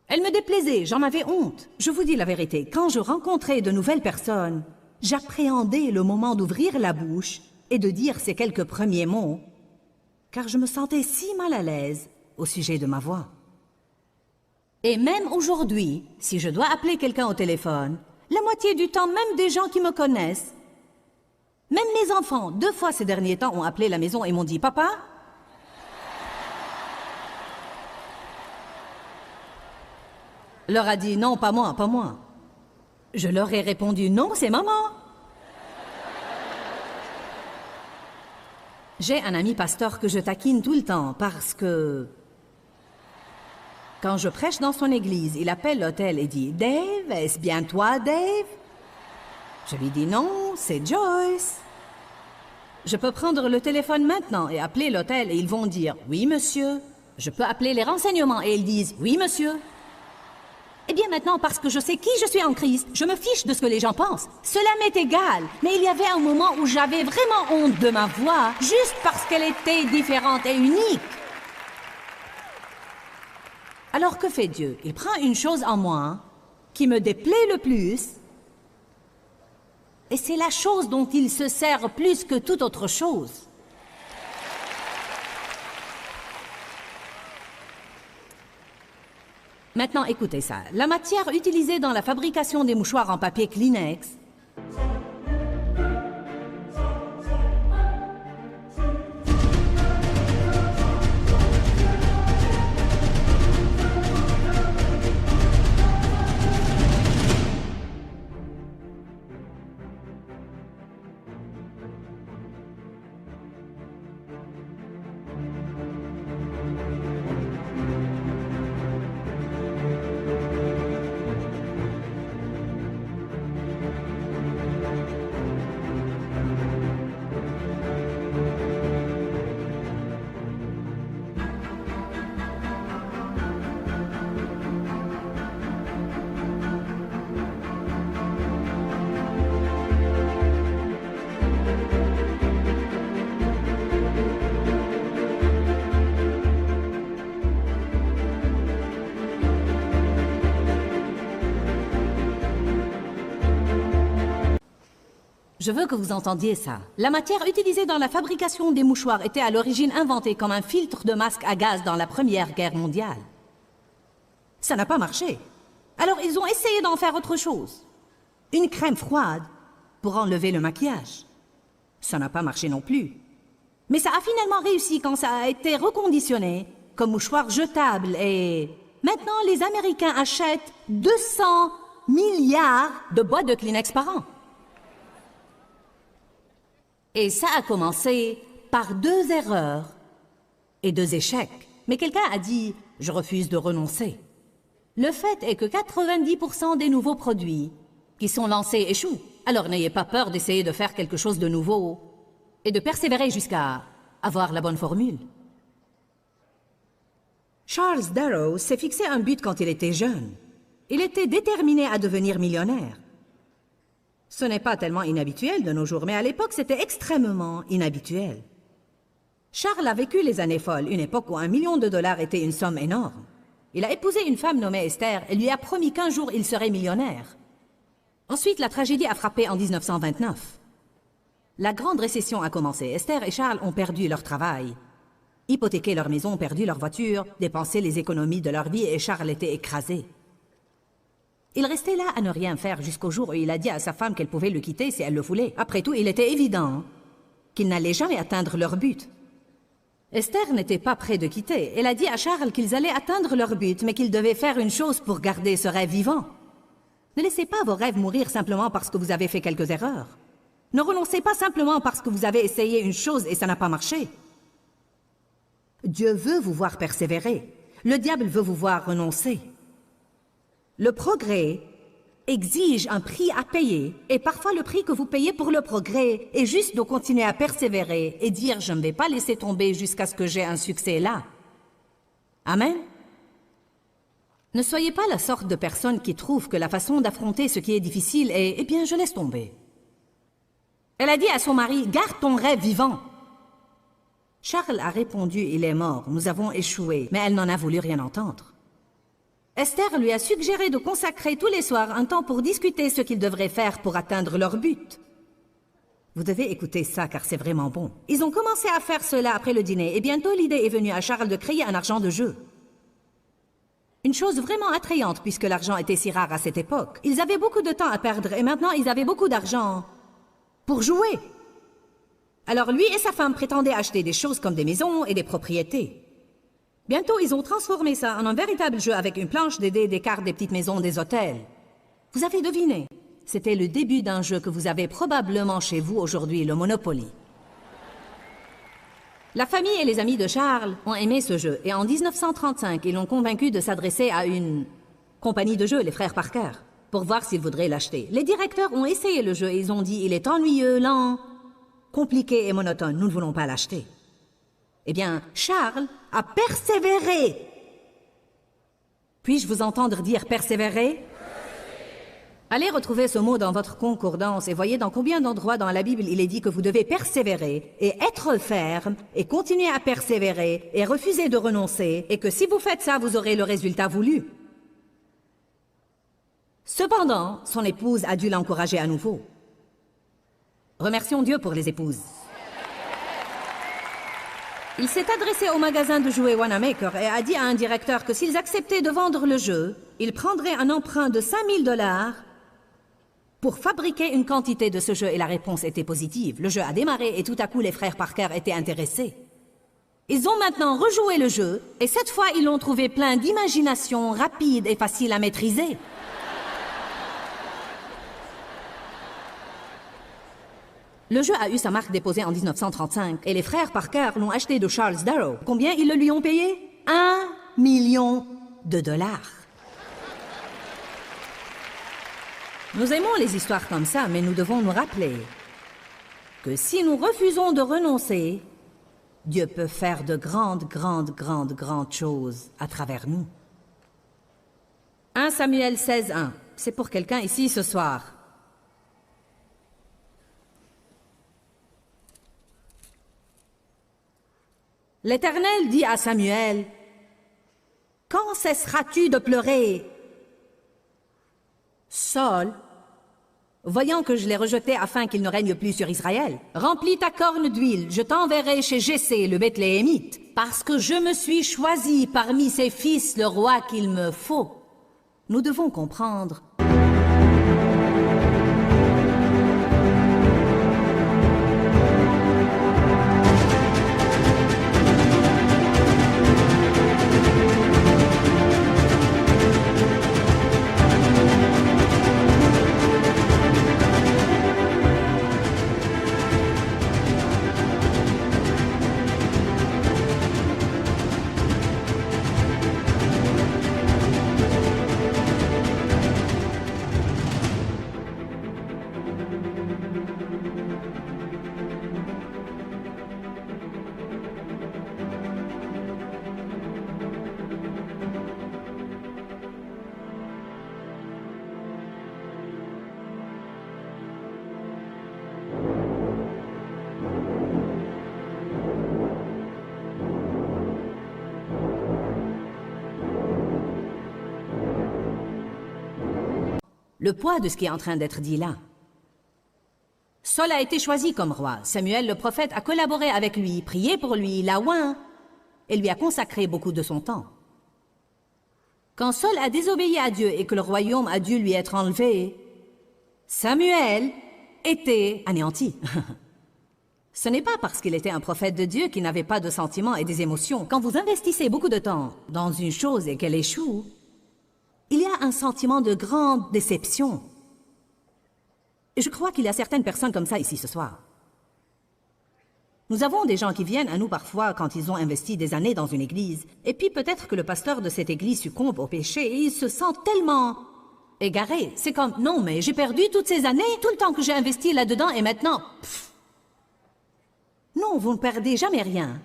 Elle me déplaisait, j'en avais honte. Je vous dis la vérité, quand je rencontrais de nouvelles personnes, j'appréhendais le moment d'ouvrir la bouche et de dire ces quelques premiers mots, car je me sentais si mal à l'aise au sujet de ma voix. Et même aujourd'hui, si je dois appeler quelqu'un au téléphone, la moitié du temps, même des gens qui me connaissent, même mes enfants, 2 fois ces derniers temps, ont appelé la maison et m'ont dit « Papa ?» leur a dit « Non, pas moi, pas moi. » Je leur ai répondu « Non, c'est maman. » J'ai un ami pasteur que je taquine tout le temps parce que quand je prêche dans son église, il appelle l'hôtel et dit « Dave, est-ce bien toi, Dave ?» Je lui dis « Non, c'est Joyce. » Je peux prendre le téléphone maintenant et appeler l'hôtel et ils vont dire « Oui, monsieur. » Je peux appeler les renseignements et ils disent « Oui, monsieur. » Eh bien maintenant, parce que je sais qui je suis en Christ, je me fiche de ce que les gens pensent. Cela m'est égal, mais il y avait un moment où j'avais vraiment honte de ma voix, juste parce qu'elle était différente et unique. Alors que fait Dieu? Il prend une chose en moi qui me déplaît le plus, et c'est la chose dont il se sert plus que toute autre chose. Maintenant, écoutez ça. La matière utilisée dans la fabrication des mouchoirs en papier Kleenex Je veux que vous entendiez ça. La matière utilisée dans la fabrication des mouchoirs était à l'origine inventée comme un filtre de masque à gaz dans la Première Guerre mondiale. Ça n'a pas marché. Alors ils ont essayé d'en faire autre chose. Une crème froide pour enlever le maquillage. Ça n'a pas marché non plus. Mais ça a finalement réussi quand ça a été reconditionné comme mouchoir jetable et... Maintenant, les Américains achètent 200 milliards de boîtes de Kleenex par an. Et ça a commencé par 2 erreurs et 2 échecs. Mais quelqu'un a dit « Je refuse de renoncer ». Le fait est que 90% des nouveaux produits qui sont lancés échouent. Alors n'ayez pas peur d'essayer de faire quelque chose de nouveau et de persévérer jusqu'à avoir la bonne formule. Charles Darrow s'est fixé un but quand il était jeune. Il était déterminé à devenir millionnaire. Ce n'est pas tellement inhabituel de nos jours, mais à l'époque, c'était extrêmement inhabituel. Charles a vécu les années folles, une époque où $1 million était une somme énorme. Il a épousé une femme nommée Esther et lui a promis qu'un jour il serait millionnaire. Ensuite, la tragédie a frappé en 1929. La grande récession a commencé. Esther et Charles ont perdu leur travail, hypothéqué leur maison, perdu leur voiture, dépensé les économies de leur vie et Charles était écrasé. Il restait là à ne rien faire jusqu'au jour où il a dit à sa femme qu'elle pouvait le quitter si elle le voulait. Après tout, il était évident qu'ils n'allaient jamais atteindre leur but. Esther n'était pas près de quitter. Elle a dit à Charles qu'ils allaient atteindre leur but, mais qu'ils devaient faire une chose pour garder ce rêve vivant. Ne laissez pas vos rêves mourir simplement parce que vous avez fait quelques erreurs. Ne renoncez pas simplement parce que vous avez essayé une chose et ça n'a pas marché. Dieu veut vous voir persévérer. Le diable veut vous voir renoncer. Le progrès exige un prix à payer, et parfois le prix que vous payez pour le progrès est juste de continuer à persévérer et dire « je ne vais pas laisser tomber jusqu'à ce que j'ai un succès là ». Amen. Ne soyez pas la sorte de personne qui trouve que la façon d'affronter ce qui est difficile est « eh bien, je laisse tomber ». Elle a dit à son mari « garde ton rêve vivant ». Charles a répondu « il est mort, nous avons échoué », mais elle n'en a voulu rien entendre. Esther lui a suggéré de consacrer tous les soirs un temps pour discuter ce qu'ils devraient faire pour atteindre leur but. Vous devez écouter ça car c'est vraiment bon. Ils ont commencé à faire cela après le dîner et bientôt l'idée est venue à Charles de créer un argent de jeu. Une chose vraiment attrayante puisque l'argent était si rare à cette époque. Ils avaient beaucoup de temps à perdre et maintenant ils avaient beaucoup d'argent pour jouer. Alors lui et sa femme prétendaient acheter des choses comme des maisons et des propriétés. Bientôt, ils ont transformé ça en un véritable jeu avec une planche, des dés, des cartes, des petites maisons, des hôtels. Vous avez deviné, c'était le début d'un jeu que vous avez probablement chez vous aujourd'hui, le Monopoly. La famille et les amis de Charles ont aimé ce jeu et en 1935, ils l'ont convaincu de s'adresser à une compagnie de jeux, les frères Parker, pour voir s'ils voudraient l'acheter. Les directeurs ont essayé le jeu et ils ont dit « il est ennuyeux, lent, compliqué et monotone, nous ne voulons pas l'acheter ». Eh bien, Charles a persévéré. Puis-je vous entendre dire persévérer? Allez retrouver ce mot dans votre concordance et voyez dans combien d'endroits dans la Bible il est dit que vous devez persévérer et être ferme et continuer à persévérer et refuser de renoncer et que si vous faites ça, vous aurez le résultat voulu. Cependant, son épouse a dû l'encourager à nouveau. Remercions Dieu pour les épouses. Il s'est adressé au magasin de jouets Wanamaker et a dit à un directeur que s'ils acceptaient de vendre le jeu, il prendrait un emprunt de $5000 pour fabriquer une quantité de ce jeu et la réponse était positive. Le jeu a démarré et tout à coup les frères Parker étaient intéressés. Ils ont maintenant rejoué le jeu et cette fois ils l'ont trouvé plein d'imagination, rapide et facile à maîtriser. Le jeu a eu sa marque déposée en 1935 et les frères Parker l'ont acheté de Charles Darrow. Combien ils le lui ont payé? $1 million. Nous aimons les histoires comme ça, mais nous devons nous rappeler que si nous refusons de renoncer, Dieu peut faire de grandes choses à travers nous. 1 Samuel 16:1. C'est pour quelqu'un ici ce soir. L'Éternel dit à Samuel, « Quand cesseras-tu de pleurer ?» Saul, voyant que je l'ai rejeté afin qu'il ne règne plus sur Israël, « Remplis ta corne d'huile, je t'enverrai chez Jessé le Bethléemite, parce que je me suis choisi parmi ses fils le roi qu'il me faut. » Nous devons comprendre le poids de ce qui est en train d'être dit là. Saul a été choisi comme roi. Samuel, le prophète, a collaboré avec lui, prié pour lui, l'a oint et lui a consacré beaucoup de son temps. Quand Saul a désobéi à Dieu et que le royaume a dû lui être enlevé, Samuel était anéanti. Ce n'est pas parce qu'il était un prophète de Dieu qu'il n'avait pas de sentiments et des émotions. Quand vous investissez beaucoup de temps dans une chose et qu'elle échoue, il y a un sentiment de grande déception. Et je crois qu'il y a certaines personnes comme ça ici ce soir. Nous avons des gens qui viennent à nous parfois quand ils ont investi des années dans une église, et puis peut-être que le pasteur de cette église succombe au péché et ils se sentent tellement égarés. C'est comme, non mais j'ai perdu toutes ces années, tout le temps que j'ai investi là-dedans et maintenant, pff. Non, vous ne perdez jamais rien,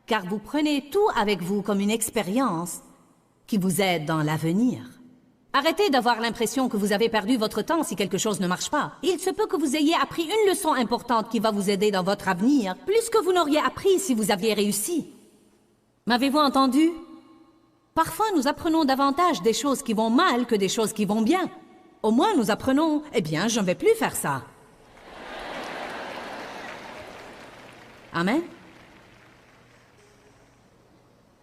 car vous prenez tout avec vous comme une expérience qui vous aide dans l'avenir. Arrêtez d'avoir l'impression que vous avez perdu votre temps si quelque chose ne marche pas. Il se peut que vous ayez appris une leçon importante qui va vous aider dans votre avenir, plus que vous n'auriez appris si vous aviez réussi. M'avez-vous entendu? Parfois, nous apprenons davantage des choses qui vont mal que des choses qui vont bien. Au moins, nous apprenons, eh bien, je ne vais plus faire ça. Amen.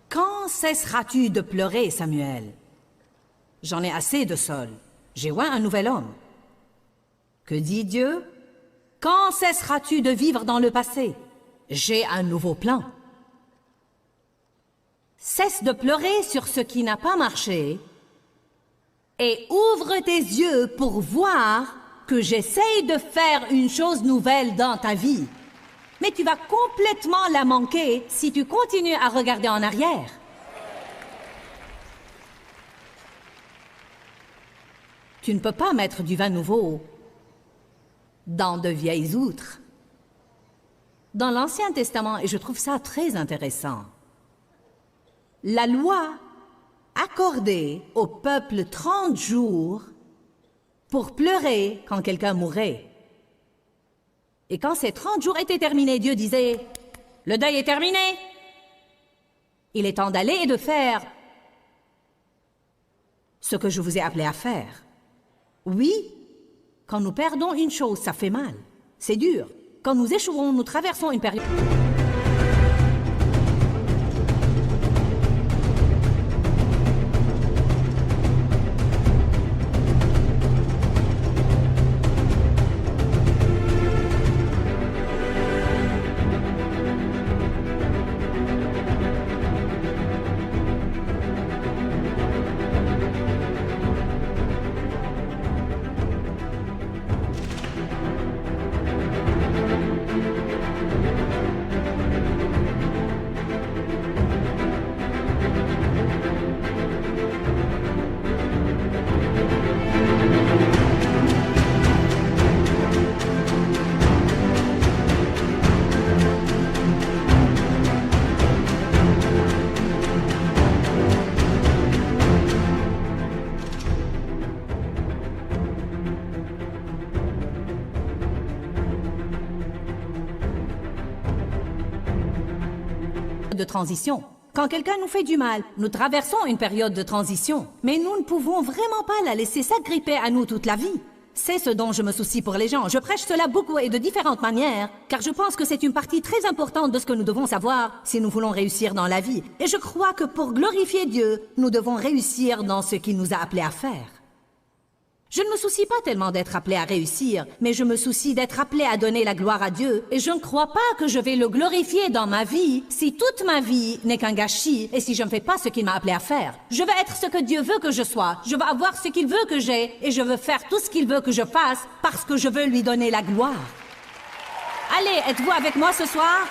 Quand cesseras-tu de pleurer, Samuel? J'en ai assez de Saul. J'ai oint un nouvel homme. Que dit Dieu? Quand cesseras-tu de vivre dans le passé? J'ai un nouveau plan. Cesse de pleurer sur ce qui n'a pas marché et ouvre tes yeux pour voir que j'essaye de faire une chose nouvelle dans ta vie. Mais tu vas complètement la manquer si tu continues à regarder en arrière. Tu ne peux pas mettre du vin nouveau dans de vieilles outres. Dans l'Ancien Testament, et je trouve ça très intéressant, la loi accordait au peuple 30 jours pour pleurer quand quelqu'un mourait. Et quand ces 30 jours étaient terminés, Dieu disait, « Le deuil est terminé. Il est temps d'aller et de faire ce que je vous ai appelé à faire. » Oui, quand nous perdons une chose, ça fait mal. C'est dur. Quand nous échouons, nous traversons une période... de transition. Quand quelqu'un nous fait du mal, nous traversons une période de transition. Mais nous ne pouvons vraiment pas la laisser s'agripper à nous toute la vie. C'est ce dont je me soucie pour les gens. Je prêche cela beaucoup et de différentes manières, car je pense que c'est une partie très importante de ce que nous devons savoir si nous voulons réussir dans la vie. Et je crois que pour glorifier Dieu, nous devons réussir dans ce qu'il nous a appelés à faire. Je ne me soucie pas tellement d'être appelé à réussir, mais je me soucie d'être appelé à donner la gloire à Dieu. Et je ne crois pas que je vais le glorifier dans ma vie si toute ma vie n'est qu'un gâchis et si je ne fais pas ce qu'il m'a appelé à faire. Je veux être ce que Dieu veut que je sois. Je veux avoir ce qu'il veut que j'ai et je veux faire tout ce qu'il veut que je fasse parce que je veux lui donner la gloire. Allez, êtes-vous avec moi ce soir?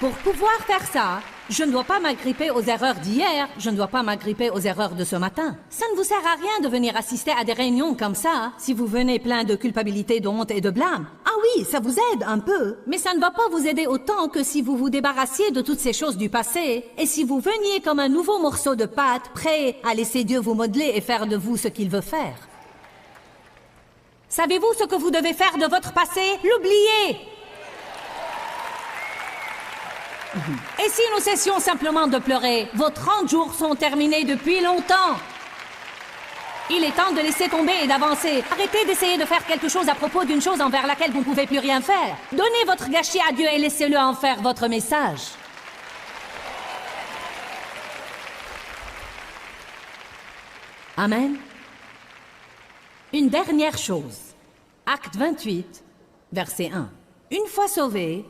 Pour pouvoir faire ça, je ne dois pas m'agripper aux erreurs d'hier, je ne dois pas m'agripper aux erreurs de ce matin. Ça ne vous sert à rien de venir assister à des réunions comme ça, si vous venez plein de culpabilité, de honte et de blâme. Ah oui, ça vous aide un peu, mais ça ne va pas vous aider autant que si vous vous débarrassiez de toutes ces choses du passé, et si vous veniez comme un nouveau morceau de pâte, prêt à laisser Dieu vous modeler et faire de vous ce qu'il veut faire. Savez-vous ce que vous devez faire de votre passé? L'oublier! Et si nous cessions simplement de pleurer? Vos 30 jours sont terminés depuis longtemps. Il est temps de laisser tomber et d'avancer. Arrêtez d'essayer de faire quelque chose à propos d'une chose envers laquelle vous ne pouvez plus rien faire. Donnez votre gâchis à Dieu et laissez-le en faire votre message. Amen. Une dernière chose. Acte 28, verset 1. Une fois sauvés,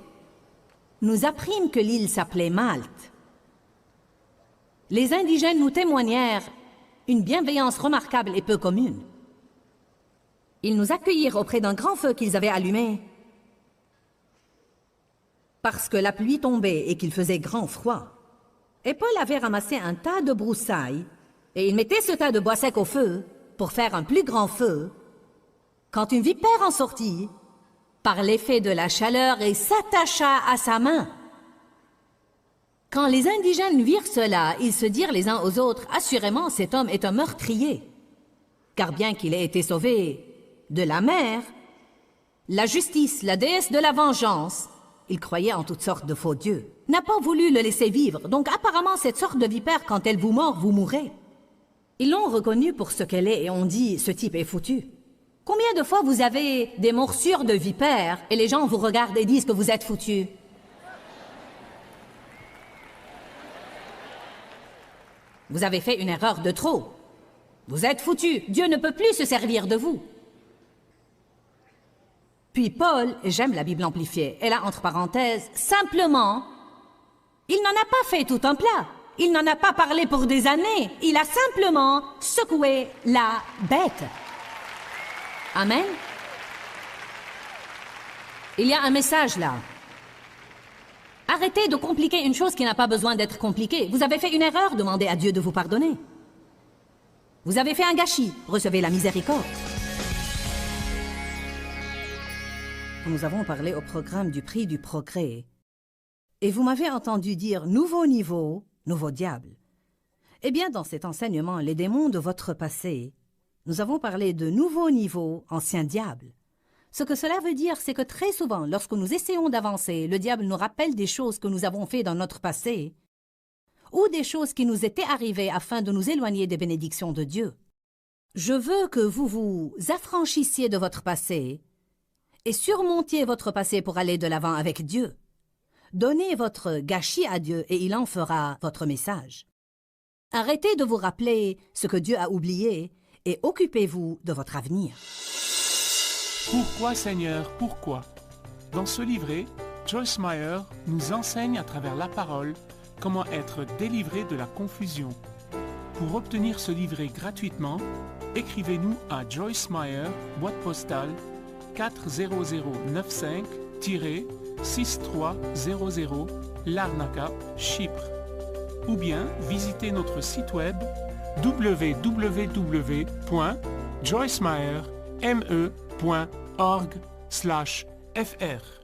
nous apprîmes que l'île s'appelait Malte. Les indigènes nous témoignèrent une bienveillance remarquable et peu commune. Ils nous accueillirent auprès d'un grand feu qu'ils avaient allumé parce que la pluie tombait et qu'il faisait grand froid. Et Paul avait ramassé un tas de broussailles et il mettait ce tas de bois sec au feu pour faire un plus grand feu quand une vipère en sortit par l'effet de la chaleur et s'attacha à sa main. Quand les indigènes virent cela, ils se dirent les uns aux autres, « Assurément, cet homme est un meurtrier. » Car bien qu'il ait été sauvé de la mer, la justice, la déesse de la vengeance, il croyait en toutes sortes de faux dieux, n'a pas voulu le laisser vivre. Donc apparemment, cette sorte de vipère, quand elle vous mord, vous mourrez. Ils l'ont reconnue pour ce qu'elle est et ont dit, « Ce type est foutu. » Combien de fois vous avez des morsures de vipères et les gens vous regardent et disent que vous êtes foutu? Vous avez fait une erreur de trop. Vous êtes foutu. Dieu ne peut plus se servir de vous. Puis Paul, j'aime la Bible amplifiée, elle a entre parenthèses, simplement, il n'en a pas fait tout un plat. Il n'en a pas parlé pour des années. Il a simplement secoué la bête. Amen. Il y a un message là. Arrêtez de compliquer une chose qui n'a pas besoin d'être compliquée. Vous avez fait une erreur, demandez à Dieu de vous pardonner. Vous avez fait un gâchis, recevez la miséricorde. Nous avons parlé au programme du prix du progrès. Et vous m'avez entendu dire nouveau niveau, nouveau diable. Eh bien, dans cet enseignement, les démons de votre passé, nous avons parlé de nouveau niveau, ancien diable. Ce que cela veut dire, c'est que très souvent, lorsque nous essayons d'avancer, le diable nous rappelle des choses que nous avons faites dans notre passé ou des choses qui nous étaient arrivées afin de nous éloigner des bénédictions de Dieu. Je veux que vous vous affranchissiez de votre passé et surmontiez votre passé pour aller de l'avant avec Dieu. Donnez votre gâchis à Dieu et il en fera votre message. Arrêtez de vous rappeler ce que Dieu a oublié et occupez-vous de votre avenir. Pourquoi, Seigneur, pourquoi? Dans ce livret, Joyce Meyer nous enseigne à travers la parole comment être délivré de la confusion. Pour obtenir ce livret gratuitement, écrivez-nous à Joyce Meyer, boîte postale 40095-6300, Larnaca, Chypre. Ou bien visitez notre site web www.joycemeyer.org/fr.